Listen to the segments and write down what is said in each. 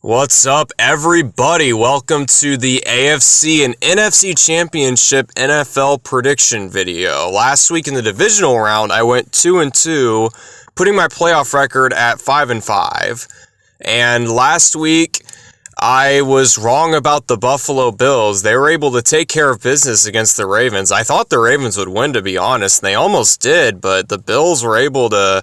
What's up, everybody? Welcome to the AFC and NFC Championship NFL prediction video. Last week in the divisional round, I went 2-2, putting my playoff record at 5-5. And last week, I was wrong about the Buffalo Bills. They were able to take care of business against the Ravens. I thought the Ravens would win, to be honest. They almost did, but the Bills were able to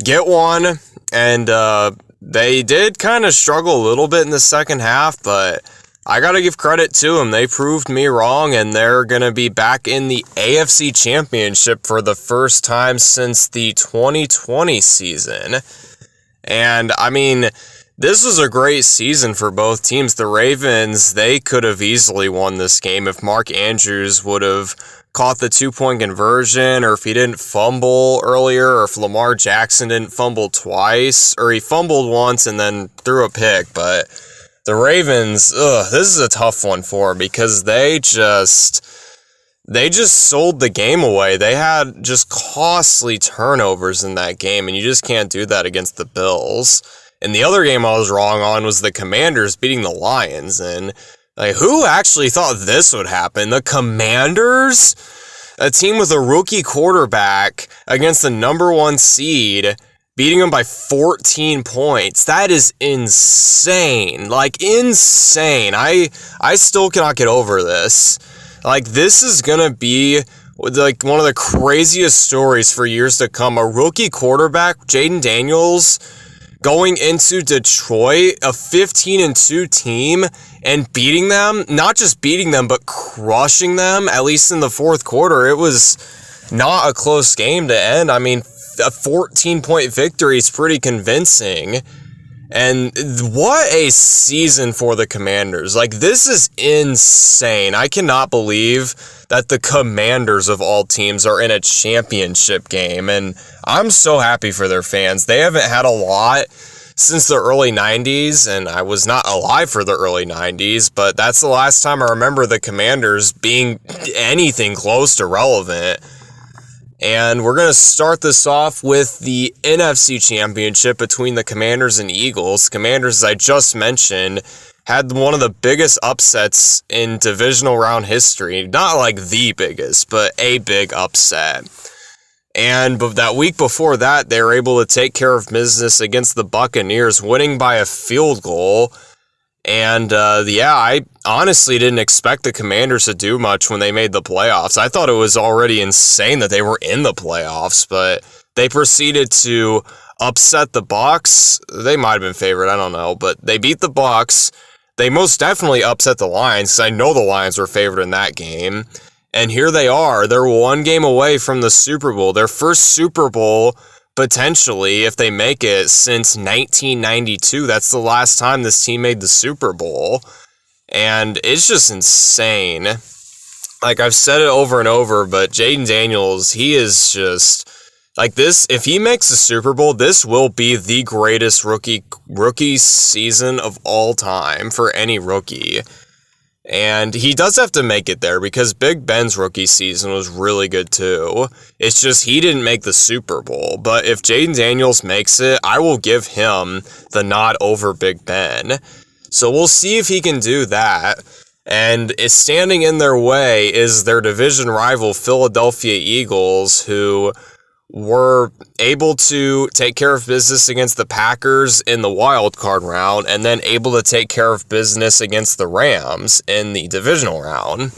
get one, and they did kind of struggle a little bit in the second half, but I got to give credit to them. They proved me wrong, and they're going to be back in the AFC Championship for the first time since the 2020 season. And, I mean, this was a great season for both teams. The Ravens, they could have easily won this game if Mark Andrews would have caught the 2-point conversion, or if he didn't fumble earlier, or if Lamar Jackson didn't fumble twice, or he fumbled once and then threw a pick. But the Ravens, this is a tough one for them because they just sold the game away. They had just costly turnovers in that game, and you just can't do that against the Bills. And the other game I was wrong on was the Commanders beating the Lions, and who actually thought this would happen? The Commanders? A team with a rookie quarterback against the number one seed, beating them by 14 points. That is insane. Insane. I still cannot get over this. This is gonna be one of the craziest stories for years to come. A rookie quarterback, Jaden Daniels, going into Detroit, a 15-2 team, and beating them, not just beating them, but crushing them, at least in the fourth quarter. It was not a close game to end. I mean, a 14-point victory is pretty convincing. And what a season for the Commanders. This is insane. I cannot believe that the Commanders of all teams are in a championship game. And I'm so happy for their fans. They haven't had a lot since the early 90s, and I was not alive for the early 90s, but that's the last time I remember the Commanders being anything close to relevant. And we're going to start this off with the NFC Championship between the Commanders and Eagles. Commanders, as I just mentioned, had one of the biggest upsets in divisional round history. Not the biggest, but a big upset. And that week before that, they were able to take care of business against the Buccaneers, winning by a field goal. And, I honestly didn't expect the Commanders to do much when they made the playoffs. I thought it was already insane that they were in the playoffs, but they proceeded to upset the Bucs. They might have been favored, I don't know, but they beat the Bucs. They most definitely upset the Lions, because I know the Lions were favored in that game. And here they are. They're one game away from the Super Bowl. Their first Super Bowl, potentially, if they make it, since 1992. That's the last time this team made the Super Bowl. And it's just insane. I've said it over and over, but Jaden Daniels, he is just this. If he makes the Super Bowl, this will be the greatest rookie season of all time for any rookie. And he does have to make it there because Big Ben's rookie season was really good too. It's just he didn't make the Super Bowl. But if Jaden Daniels makes it, I will give him the nod over Big Ben. So we'll see if he can do that. And standing in their way is their division rival Philadelphia Eagles, who were able to take care of business against the Packers in the wild card round, and then able to take care of business against the Rams in the divisional round.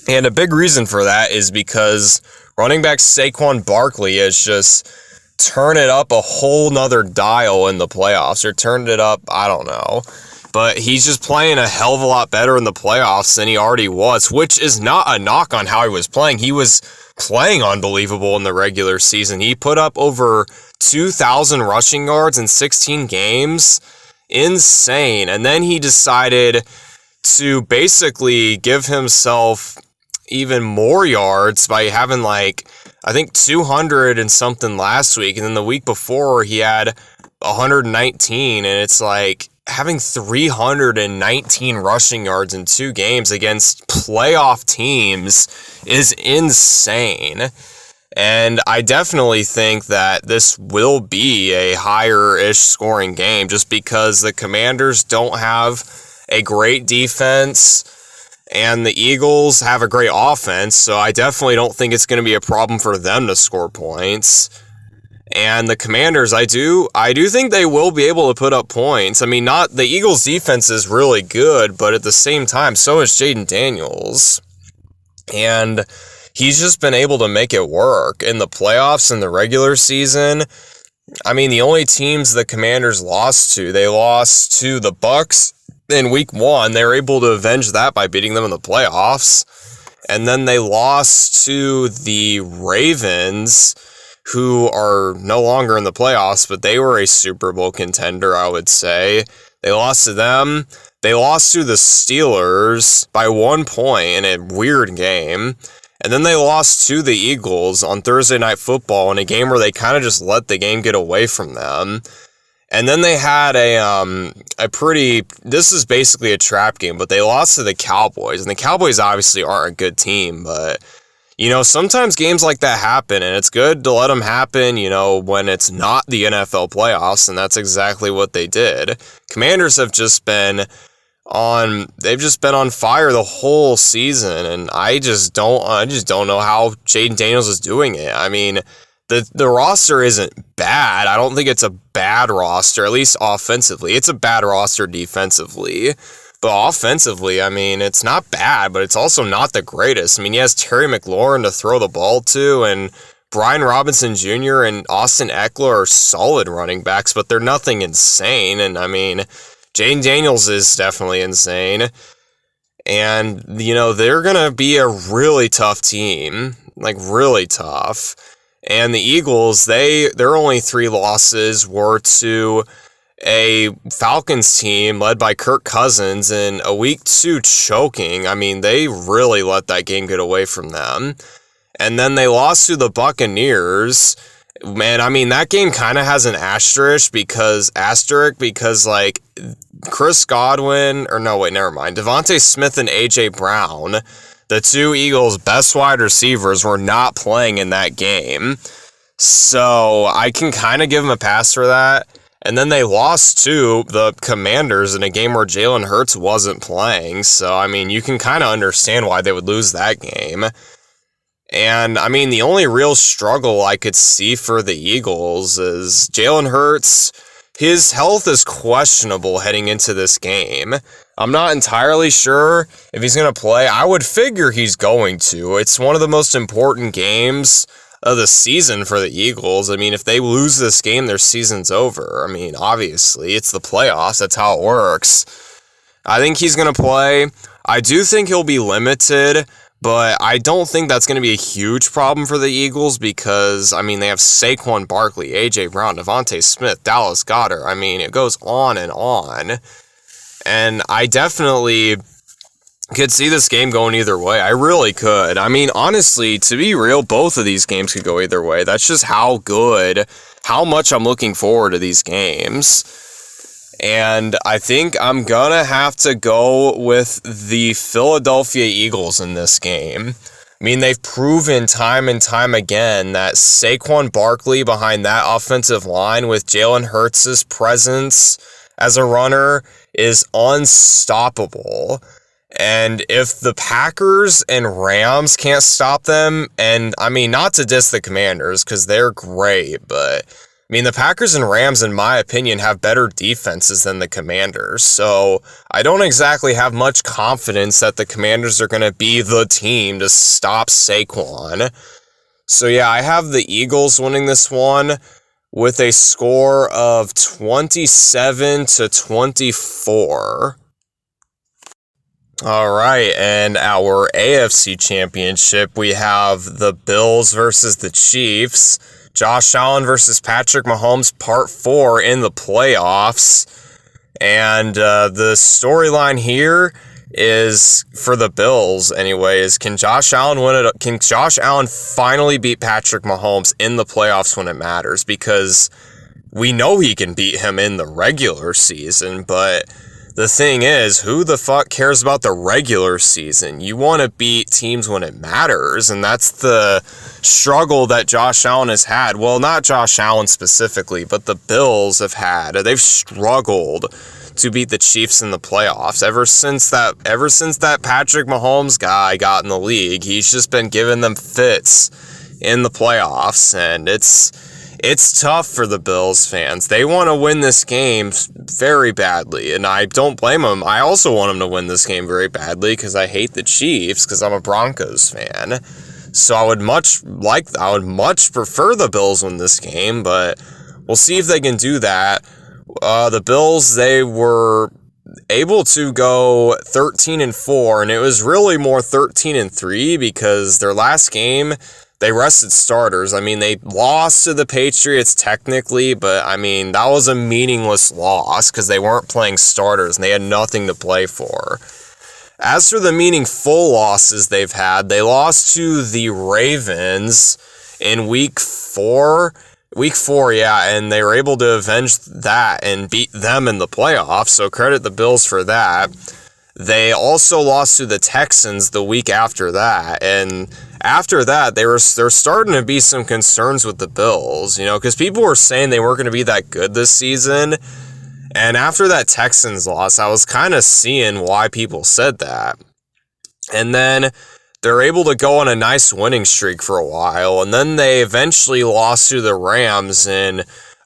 And a big reason for that is because running back Saquon Barkley has just turned it up a whole nother dial in the playoffs, or turned it up, I don't know. But he's just playing a hell of a lot better in the playoffs than he already was, which is not a knock on how he was playing. He was playing unbelievable in the regular season. He put up over 2,000 rushing yards in 16 games. Insane. And then he decided to basically give himself even more yards by having I think 200 and something last week. And then the week before he had 119, and it's having 319 rushing yards in 2 games against playoff teams is insane. And I definitely think that this will be a higher-ish scoring game just because the Commanders don't have a great defense and the Eagles have a great offense, so I definitely don't think it's going to be a problem for them to score points. And the Commanders, I do think they will be able to put up points. I mean, not the Eagles' defense is really good, but at the same time, so is Jaden Daniels. And he's just been able to make it work in the playoffs and the regular season. I mean, the only teams the Commanders lost to, they lost to the Bucks in week 1. They were able to avenge that by beating them in the playoffs. And then they lost to the Ravens, who are no longer in the playoffs, but they were a Super Bowl contender, I would say. They lost to them. They lost to the Steelers by 1 point in a weird game. And then they lost to the Eagles on Thursday Night Football in a game where they kind of just let the game get away from them. And then they had this is basically a trap game, but they lost to the Cowboys. And the Cowboys obviously aren't a good team, but you know, sometimes games like that happen, and it's good to let them happen, you know, when it's not the NFL playoffs, and that's exactly what they did. Commanders have just been on fire the whole season, and I just don't know how Jaden Daniels is doing it. I mean, the roster isn't bad. I don't think it's a bad roster, at least offensively. It's a bad roster defensively. But offensively, I mean, it's not bad, but it's also not the greatest. I mean, he has Terry McLaurin to throw the ball to, and Brian Robinson Jr. and Austin Eckler are solid running backs, but they're nothing insane. And, I mean, Jaden Daniels is definitely insane. And, you know, they're going to be a really tough team, like really tough. And the Eagles, their only 3 losses were to a Falcons team led by Kirk Cousins in a week 2 choking. I mean, they really let that game get away from them. And then they lost to the Buccaneers. Man, I mean, that game kind of has an asterisk because like Chris Godwin, or no, wait, never mind. Devontae Smith and A.J. Brown, the 2 Eagles' best wide receivers, were not playing in that game. So I can kind of give them a pass for that. And then they lost to the Commanders in a game where Jalen Hurts wasn't playing. So, I mean, you can kind of understand why they would lose that game. And, I mean, the only real struggle I could see for the Eagles is Jalen Hurts. His health is questionable heading into this game. I'm not entirely sure if he's going to play. I would figure he's going to. It's one of the most important games of the season for the Eagles. I mean, if they lose this game, their season's over. I mean, obviously, it's the playoffs. That's how it works. I think he's going to play. I do think he'll be limited, but I don't think that's going to be a huge problem for the Eagles because, I mean, they have Saquon Barkley, A.J. Brown, Devontae Smith, Dallas Goedert. I mean, it goes on. And I definitely could see this game going either way. I really could. I mean, honestly, to be real, both of these games could go either way. That's just how much I'm looking forward to these games. And I think I'm gonna have to go with the Philadelphia Eagles in this game. I mean, they've proven time and time again that Saquon Barkley behind that offensive line with Jalen Hurts' presence as a runner is unstoppable. And if the Packers and Rams can't stop them, and I mean, not to diss the Commanders because they're great, but I mean, the Packers and Rams, in my opinion, have better defenses than the Commanders. So I don't exactly have much confidence that the Commanders are going to be the team to stop Saquon. So yeah, I have the Eagles winning this one with a score of 27-24. All right, and our AFC Championship, we have the Bills versus the Chiefs, Josh Allen versus Patrick Mahomes, Part 4 in the playoffs. And the storyline here is, for the Bills anyways, can Josh Allen win it? Can Josh Allen finally beat Patrick Mahomes in the playoffs when it matters? Because we know he can beat him in the regular season, but the thing is, who the fuck cares about the regular season? You want to beat teams when it matters, and that's the struggle that Josh Allen has had, well, not Josh Allen specifically, but the Bills have had. They've struggled to beat the Chiefs in the playoffs ever since that Patrick Mahomes guy got in the league. He's just been giving them fits in the playoffs, and it's tough for the Bills fans. They want to win this game very badly, and I don't blame them. I also want them to win this game very badly because I hate the Chiefs because I'm a Broncos fan. So I would much prefer the Bills win this game, but we'll see if they can do that. The Bills, they were able to go 13-4, and it was really more 13-3 because their last game, they rested starters. I mean, they lost to the Patriots technically, but I mean, that was a meaningless loss because they weren't playing starters and they had nothing to play for. As for the meaningful losses they've had, they lost to the Ravens in week 4, and they were able to avenge that and beat them in the playoffs, so credit the Bills for that. They also lost to the Texans the week after that, and after that, there's starting to be some concerns with the Bills, because people were saying they weren't going to be that good this season, and after that Texans loss, I was kind of seeing why people said that. And then they're able to go on a nice winning streak for a while, and then they eventually lost to the Rams in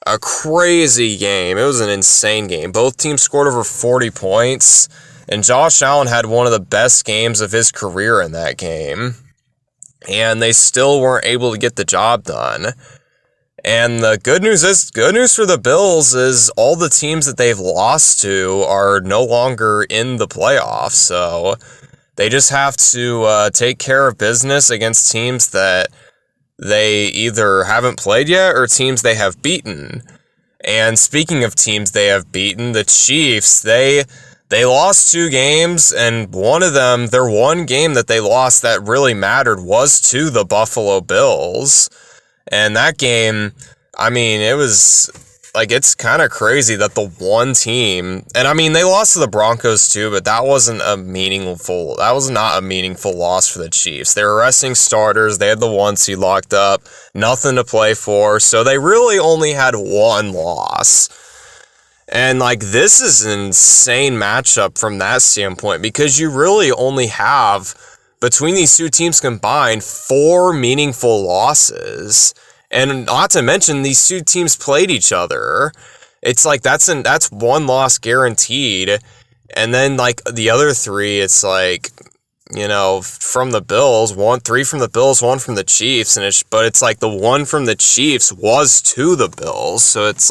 a crazy game. It was an insane game. Both teams scored over 40 points, and Josh Allen had one of the best games of his career in that game, and they still weren't able to get the job done. And the good news for the Bills is all the teams that they've lost to are no longer in the playoffs, so they just have to take care of business against teams that they either haven't played yet or teams they have beaten. And speaking of teams they have beaten, the Chiefs, they lost 2 games, and one of them, their one game that they lost that really mattered was to the Buffalo Bills. And that game, I mean, it was, it's kind of crazy that the one team, and I mean, they lost to the Broncos too, but that was not a meaningful loss for the Chiefs. They were resting starters, they had the 1 seed locked up, nothing to play for, so they really only had one loss. And, this is an insane matchup from that standpoint because you really only have, between these 2 teams combined, 4 meaningful losses. And not to mention, these 2 teams played each other. It's that's 1 loss guaranteed. And then, the other 3, it's from the Bills, 3 from the Bills, 1 from the Chiefs. But it's the 1 from the Chiefs was to the Bills. So it's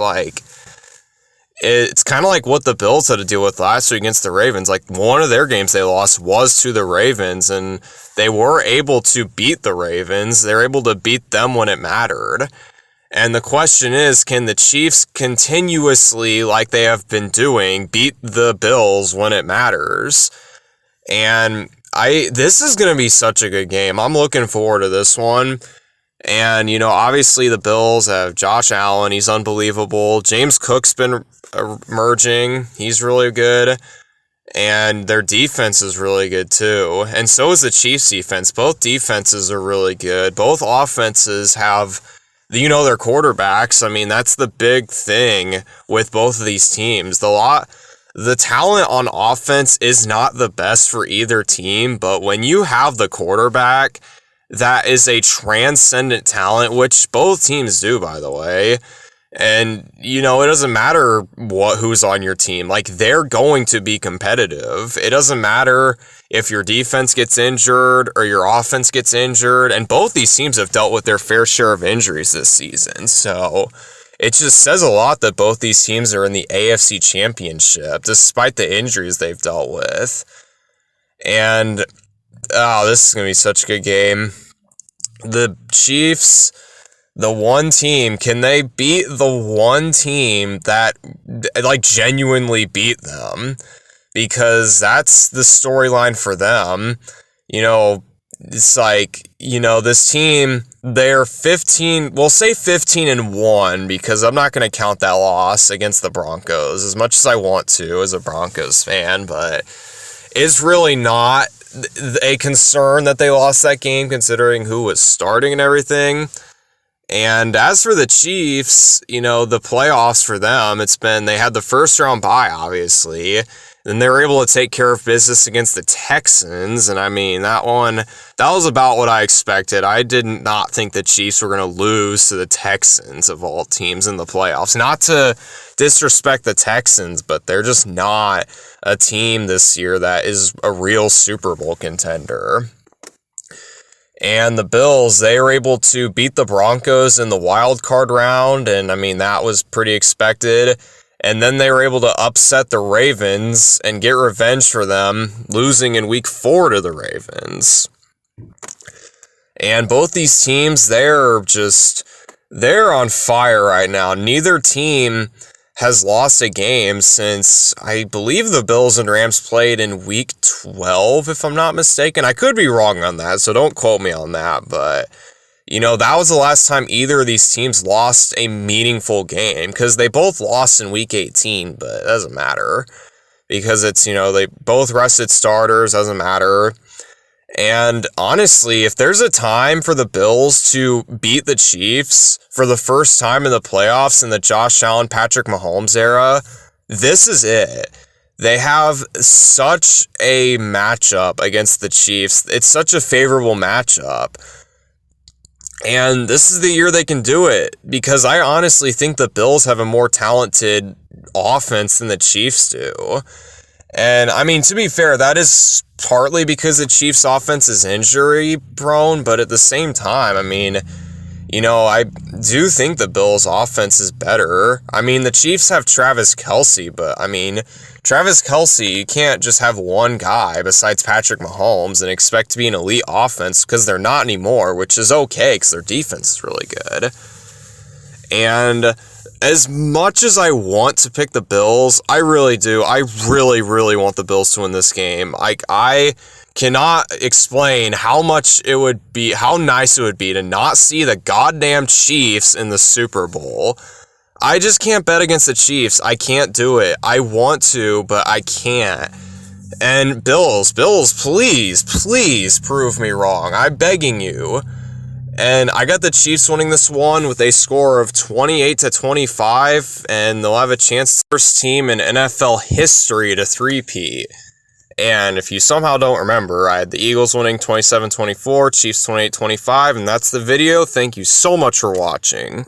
it's kind of like what the Bills had to deal with last week against the Ravens. One of their games they lost was to the Ravens, and they were able to beat the Ravens. They were able to beat them when it mattered. And the question is, can the Chiefs continuously, like they have been doing, beat the Bills when it matters? And this is going to be such a good game. I'm looking forward to this one. And, obviously the Bills have Josh Allen. He's unbelievable. James Cook's been emerging. He's really good. And their defense is really good too. And so is the Chiefs' defense. Both defenses are really good. Both offenses have, their quarterbacks. I mean, that's the big thing with both of these teams. The talent on offense is not the best for either team, but when you have the quarterback that is a transcendent talent, which both teams do, by the way, and, it doesn't matter who's on your team. They're going to be competitive. It doesn't matter if your defense gets injured or your offense gets injured, and both these teams have dealt with their fair share of injuries this season, so it just says a lot that both these teams are in the AFC Championship, despite the injuries they've dealt with. And this is going to be such a good game. The Chiefs, the one team, can they beat the one team that, genuinely beat them? Because that's the storyline for them. It's this team, they're 15, we'll say 15-1, because I'm not going to count that loss against the Broncos as much as I want to as a Broncos fan, but it's really not a concern that they lost that game considering who was starting and everything. And as for the Chiefs, you know, the playoffs for them, they had the first round bye, obviously. Then they were able to take care of business against the Texans. And I mean, that was about what I expected. I did not think the Chiefs were going to lose to the Texans of all teams in the playoffs. Not to disrespect the Texans, but they're just not a team this year that is a real Super Bowl contender. And the Bills, they were able to beat the Broncos in the wild card round, and I mean, that was pretty expected. And then they were able to upset the Ravens and get revenge for them, losing in week 4 to the Ravens. And both these teams, they're on fire right now. Neither team has lost a game since, I believe, the Bills and Rams played in week 12, if I'm not mistaken. I could be wrong on that, so don't quote me on that, but, you know, that was the last time either of these teams lost a meaningful game, because they both lost in week 18, but it doesn't matter, because it's, you know, they both rested starters, doesn't matter. And honestly, if there's a time for the Bills to beat the Chiefs for the first time in the playoffs in the Josh Allen, Patrick Mahomes era, this is it. They have such a matchup against the Chiefs. It's such a favorable matchup. And this is the year they can do it, because I honestly think the Bills have a more talented offense than the Chiefs do. And, I mean, to be fair, that is partly because the Chiefs' offense is injury-prone, but at the same time, I mean, you know, I do think the Bills' offense is better. I mean, the Chiefs have Travis Kelce, but, I mean, Travis Kelce, you can't just have one guy besides Patrick Mahomes and expect to be an elite offense, because they're not anymore, which is okay, because their defense is really good. And as much as I want to pick the Bills, I really do. I really, really want the Bills to win this game. I cannot explain how nice it would be to not see the goddamn Chiefs in the Super Bowl. I just can't bet against the Chiefs. I can't do it. I want to, but I can't. And Bills, please prove me wrong. I'm begging you. And I got the Chiefs winning this one with a score of 28-25, and they'll have a chance to be the first team in NFL history to three-peat. And if you somehow don't remember, I had the Eagles winning 27-24, Chiefs 28-25, and that's the video. Thank you so much for watching.